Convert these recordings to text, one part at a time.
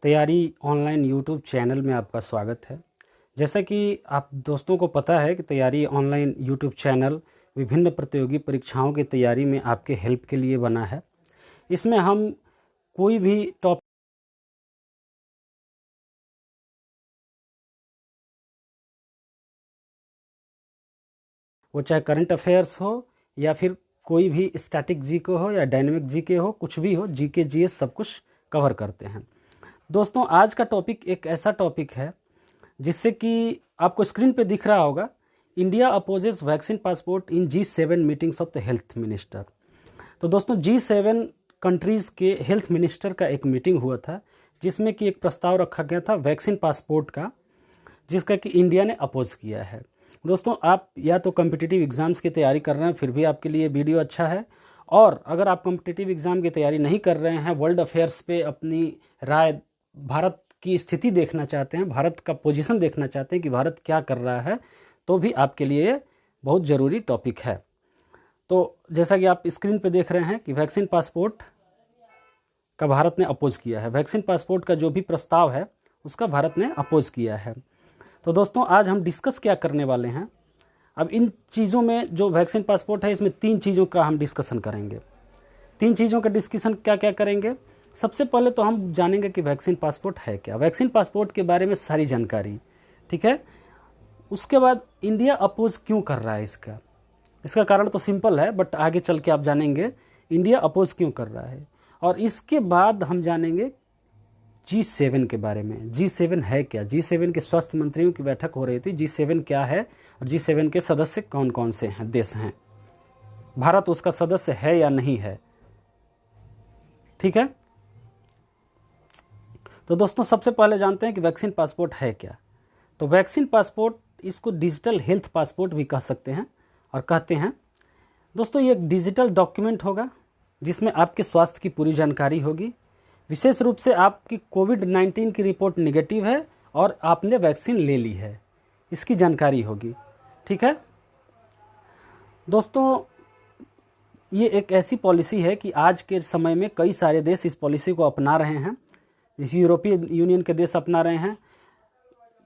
तैयारी online YouTube channel में आपका स्वागत है। जैसा कि आप दोस्तों को पता है कि तैयारी ऑनलाइन यूट्यूब चैनल विभिन्न प्रतियोगी परीक्षाओं की तैयारी में आपके हेल्प के लिए बना है। इसमें हम कोई भी टॉपिक, वो चाहे करंट अफेयर्स हो या फिर कोई भी स्टैटिक जीके हो या डायनेमिक जीके हो, कुछ भी हो, जीके जीएस सब कुछ कवर करते हैं। दोस्तों, आज का टॉपिक एक ऐसा टॉपिक है जिससे कि आपको स्क्रीन पे दिख रहा होगा, India opposes vaccine passport in G7 meetings of the health minister. तो दोस्तों, G7 कंट्रीज़ के हेल्थ मिनिस्टर का एक मीटिंग हुआ था जिसमें कि एक प्रस्ताव रखा गया था वैक्सीन पासपोर्ट का, जिसका कि इंडिया ने अपोज किया है। दोस्तों, आप या तो कम्पिटिटिव एग्ज़ाम्स की तैयारी कर रहे हैं, फिर भी आपके लिए वीडियो अच्छा है। और अगर आप कम्पिटिटिव एग्ज़ाम की तैयारी नहीं कर रहे हैं, वर्ल्ड अफेयर्स पे अपनी राय, भारत की स्थिति देखना चाहते हैं, भारत का पोजीशन देखना चाहते हैं कि भारत क्या कर रहा है, तो भी आपके लिए बहुत ज़रूरी टॉपिक है। तो जैसा कि आप स्क्रीन पे देख रहे हैं कि वैक्सीन पासपोर्ट का भारत ने अपोज किया है। वैक्सीन पासपोर्ट का जो भी प्रस्ताव है उसका भारत ने अपोज किया है। तो दोस्तों, आज हम डिस्कस क्या करने वाले हैं, अब इन चीज़ों में जो वैक्सीन पासपोर्ट है, इसमें 3 चीज़ों का हम डिस्कशन करेंगे। 3 चीज़ों का डिस्कशन क्या क्या करेंगे। सबसे पहले तो हम जानेंगे कि वैक्सीन पासपोर्ट है क्या, वैक्सीन पासपोर्ट के बारे में सारी जानकारी, ठीक है। उसके बाद इंडिया अपोज क्यों कर रहा है, इसका कारण तो सिंपल है, बट आगे चल के आप जानेंगे इंडिया अपोज क्यों कर रहा है। और इसके बाद हम जानेंगे G7 के बारे में। G7 है क्या, G7 के स्वास्थ्य मंत्रियों की बैठक हो रही थी, G7 क्या है और G7 के सदस्य कौन कौन से हैं, देश हैं, भारत उसका सदस्य है या नहीं है, ठीक है। तो दोस्तों, सबसे पहले जानते हैं कि वैक्सीन पासपोर्ट है क्या। तो वैक्सीन पासपोर्ट, इसको डिजिटल हेल्थ पासपोर्ट भी कह सकते हैं और कहते हैं। दोस्तों, ये एक डिजिटल डॉक्यूमेंट होगा जिसमें आपके स्वास्थ्य की पूरी जानकारी होगी। विशेष रूप से आपकी कोविड-19 की रिपोर्ट नेगेटिव है और आपने वैक्सीन ले ली है, इसकी जानकारी होगी, ठीक है। दोस्तों, ये एक ऐसी पॉलिसी है कि आज के समय में कई सारे देश इस पॉलिसी को अपना रहे हैं, इस यूरोपीय यूनियन के देश अपना रहे हैं।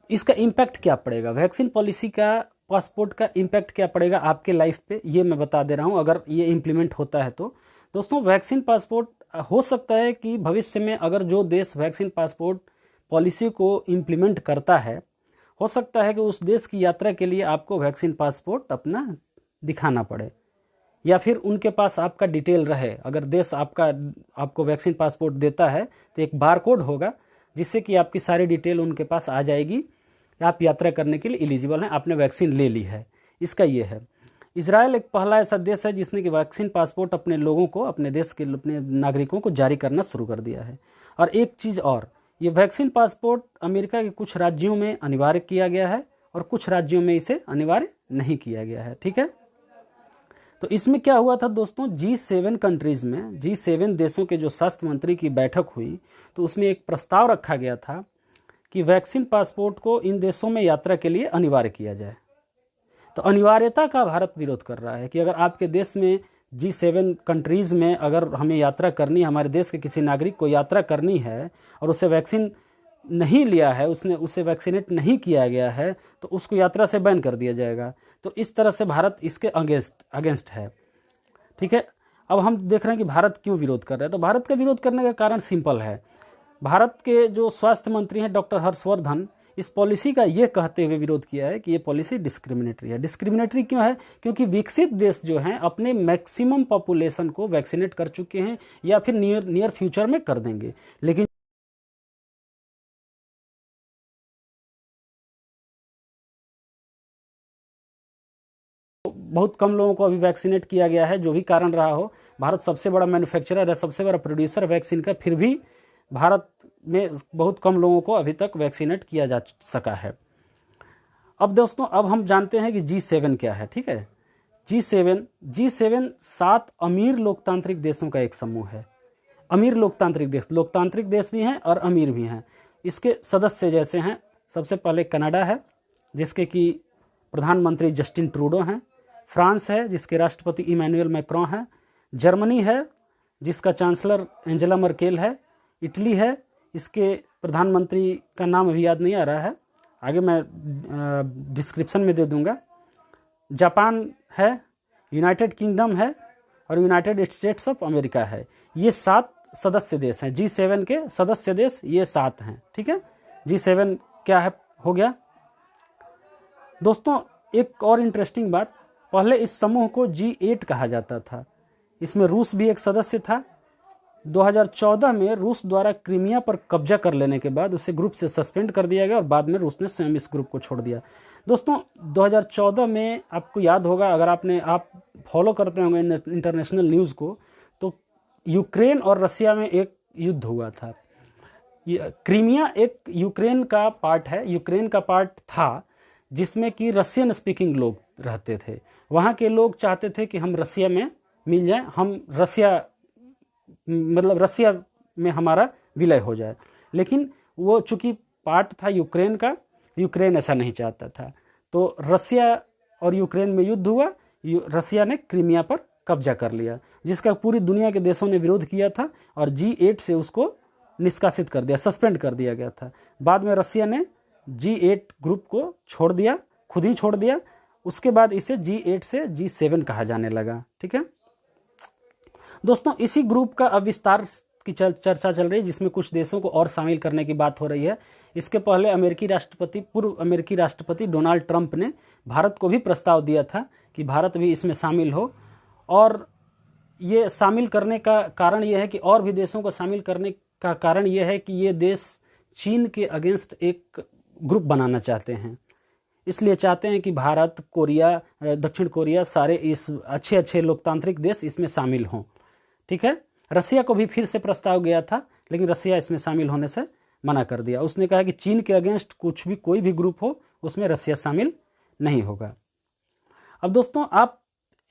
इसका इम्पैक्ट क्या पड़ेगा, वैक्सीन पॉलिसी का, पासपोर्ट का इम्पैक्ट क्या पड़ेगा आपके लाइफ पे, ये मैं बता दे रहा हूँ अगर ये इम्प्लीमेंट होता है तो। दोस्तों, वैक्सीन पासपोर्ट हो सकता है कि भविष्य में अगर जो देश वैक्सीन पासपोर्ट पॉलिसी को इम्प्लीमेंट करता है, हो सकता है कि उस देश की यात्रा के लिए आपको वैक्सीन पासपोर्ट अपना दिखाना पड़े, या फिर उनके पास आपका डिटेल रहे। अगर देश आपको वैक्सीन पासपोर्ट देता है तो एक बार कोड होगा जिससे कि आपकी सारी डिटेल उनके पास आ जाएगी, आप यात्रा करने के लिए एलिजिबल हैं, आपने वैक्सीन ले ली है। इसका ये है। इजराइल एक पहला ऐसा देश है जिसने कि वैक्सीन पासपोर्ट अपने लोगों को, अपने देश के अपने नागरिकों को जारी करना शुरू कर दिया है। और एक चीज़ और, ये वैक्सीन पासपोर्ट अमेरिका के कुछ राज्यों में अनिवार्य किया गया है और कुछ राज्यों में इसे अनिवार्य नहीं किया गया है, ठीक है। तो इसमें क्या हुआ था दोस्तों, G7 कंट्रीज़ में, G7 देशों के जो स्वास्थ्य मंत्री की बैठक हुई, तो उसमें एक प्रस्ताव रखा गया था कि वैक्सीन पासपोर्ट को इन देशों में यात्रा के लिए अनिवार्य किया जाए। तो अनिवार्यता का भारत विरोध कर रहा है कि अगर आपके देश में G7 कंट्रीज़ में अगर हमें यात्रा करनी है, हमारे देश के किसी नागरिक को यात्रा करनी है और उसे वैक्सीन नहीं लिया है, उसे वैक्सीनेट नहीं किया गया है, तो उसको यात्रा से बैन कर दिया जाएगा। तो इस तरह से भारत इसके अगेंस्ट है, ठीक है। अब हम देख रहे हैं कि भारत क्यों विरोध कर रहा है। तो भारत का विरोध करने का कारण सिंपल है। भारत के जो स्वास्थ्य मंत्री हैं डॉक्टर हर्षवर्धन, इस पॉलिसी का ये कहते हुए विरोध किया है कि ये पॉलिसी डिस्क्रिमिनेटरी है। डिस्क्रिमिनेटरी क्यों है, क्योंकि विकसित देश जो हैं अपने मैक्सिमम पॉपुलेशन को वैक्सीनेट कर चुके हैं या फिर नियर फ्यूचर में कर देंगे, लेकिन बहुत कम लोगों को अभी वैक्सीनेट किया गया है। जो भी कारण रहा हो, भारत सबसे बड़ा मैन्युफैक्चरर है, सबसे बड़ा प्रोड्यूसर वैक्सीन का, फिर भी भारत में बहुत कम लोगों को अभी तक वैक्सीनेट किया जा सका है। अब दोस्तों, अब हम जानते हैं कि G7 क्या है, ठीक है। G7 7 अमीर लोकतांत्रिक देशों का एक समूह है। अमीर लोकतांत्रिक देश भी हैं और अमीर भी हैं। इसके सदस्य जैसे हैं, सबसे पहले कनाडा है जिसके कि प्रधानमंत्री जस्टिन ट्रूडो हैं, फ्रांस है जिसके राष्ट्रपति इमैनुअल मैक्रों हैं, जर्मनी है जिसका चांसलर एंजेला मर्केल है, इटली है, इसके प्रधानमंत्री का नाम अभी याद नहीं आ रहा है, आगे मैं डिस्क्रिप्शन में दे दूंगा। जापान है, यूनाइटेड किंगडम है और यूनाइटेड स्टेट्स ऑफ अमेरिका है। ये 7 सदस्य देश हैं। G7 के सदस्य देश ये 7 हैं। ठीक है, G7 क्या है, हो गया। दोस्तों एक और इंटरेस्टिंग बात, पहले इस समूह को G8 कहा जाता था। इसमें रूस भी एक सदस्य था। 2014 में रूस द्वारा क्रीमिया पर कब्जा कर लेने के बाद उसे ग्रुप से सस्पेंड कर दिया गया और बाद में रूस ने स्वयं इस ग्रुप को छोड़ दिया। दोस्तों 2014 में आपको याद होगा, अगर आप फॉलो करते होंगे इंटरनेशनल न्यूज़ को, तो यूक्रेन और रसिया में एक युद्ध हुआ था। क्रीमिया एक यूक्रेन का पार्ट है, यूक्रेन का पार्ट था जिसमें कि रशियन स्पीकिंग लोग रहते थे। वहाँ के लोग चाहते थे कि हम रसिया में मिल जाएं, हम रसिया में हमारा विलय हो जाए, लेकिन वो चूंकि पार्ट था यूक्रेन का, यूक्रेन ऐसा नहीं चाहता था। तो रसिया और यूक्रेन में युद्ध हुआ, रसिया ने क्रीमिया पर कब्जा कर लिया, जिसका पूरी दुनिया के देशों ने विरोध किया था और G8 से उसको निष्कासित कर दिया, सस्पेंड कर दिया गया था। बाद में रसिया ने G8 ग्रुप को छोड़ दिया, खुद ही छोड़ दिया। उसके बाद इसे G8 से G7 कहा जाने लगा। ठीक है दोस्तों, इसी ग्रुप का अब विस्तार की चर्चा चल रही है, जिसमें कुछ देशों को और शामिल करने की बात हो रही है। इसके पहले पूर्व अमेरिकी राष्ट्रपति डोनाल्ड ट्रंप ने भारत को भी प्रस्ताव दिया था कि भारत भी इसमें शामिल हो, और ये शामिल करने का कारण ये है कि और भी देशों को शामिल करने का कारण ये है कि ये देश चीन के अगेंस्ट एक ग्रुप बनाना चाहते हैं। इसलिए चाहते हैं कि भारत, कोरिया, दक्षिण कोरिया, सारे इस अच्छे लोकतांत्रिक देश इसमें शामिल हों। ठीक है, रसिया को भी फिर से प्रस्ताव गया था, लेकिन रसिया इसमें शामिल होने से मना कर दिया। उसने कहा कि चीन के अगेंस्ट कोई भी ग्रुप हो, उसमें रसिया शामिल नहीं होगा। अब दोस्तों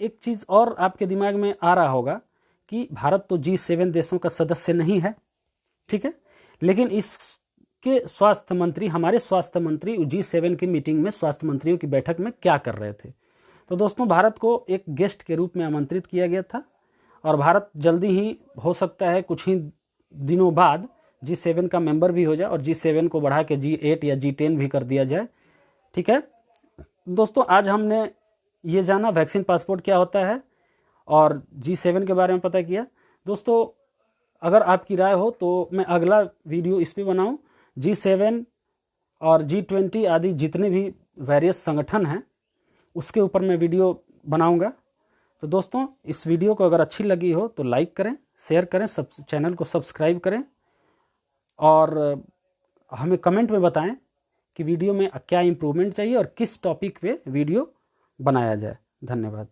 एक चीज़ और आपके दिमाग में आ रहा होगा कि भारत तो G7 देशों का सदस्य नहीं है, ठीक है, लेकिन इसके स्वास्थ्य मंत्री, हमारे स्वास्थ्य मंत्री G7 की मीटिंग में, स्वास्थ्य मंत्रियों की बैठक में क्या कर रहे थे? तो दोस्तों भारत को एक गेस्ट के रूप में आमंत्रित किया गया था, और भारत जल्दी ही, हो सकता है कुछ ही दिनों बाद, G7 का मेंबर भी हो जाए और G7 को बढ़ा के G8 या G10 भी कर दिया जाए। ठीक है दोस्तों, आज हमने ये जाना वैक्सीन पासपोर्ट क्या होता है और G7 के बारे में पता किया। दोस्तों अगर आपकी राय हो तो मैं अगला वीडियो इस पे बनाऊं, G7 और G20 आदि जितने भी वेरियस संगठन हैं उसके ऊपर मैं वीडियो बनाऊंगा। तो दोस्तों इस वीडियो को अगर अच्छी लगी हो तो लाइक करें, शेयर करें, चैनल को सब्सक्राइब करें, और हमें कमेंट में बताएं कि वीडियो में क्या इम्प्रूवमेंट चाहिए और किस टॉपिक पे वीडियो बनाया जाए। धन्यवाद।